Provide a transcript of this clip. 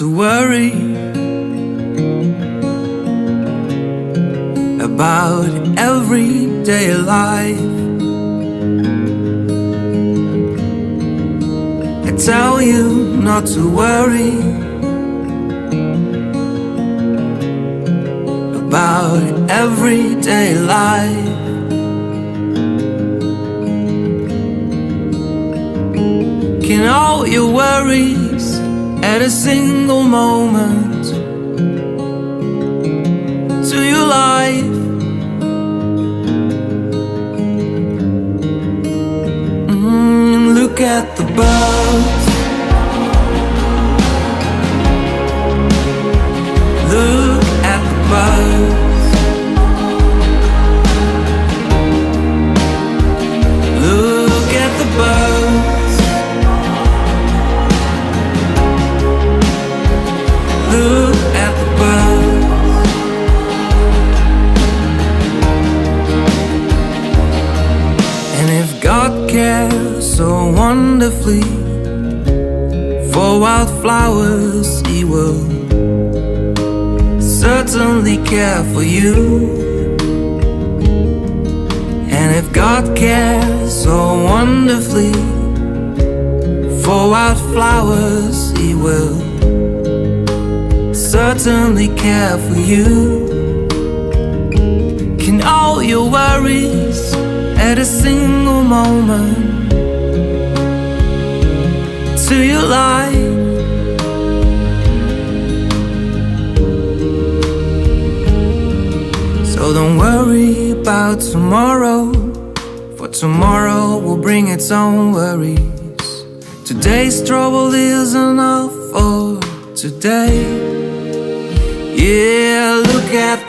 to worry about everyday life. I tell you not to worry about everyday life. Can all your worries at a single moment to your life. Look at the birds, look at the birds, look at the birds, look at the birds. And if God cares so wonderfully for wildflowers, He will certainly care for you. And if God cares so wonderfully for wildflowers, He will certainly care for you. Can all your worries at a single moment to your life. So don't worry about tomorrow, for tomorrow will bring its own worries. Today's trouble is enough for today. Yeah, look at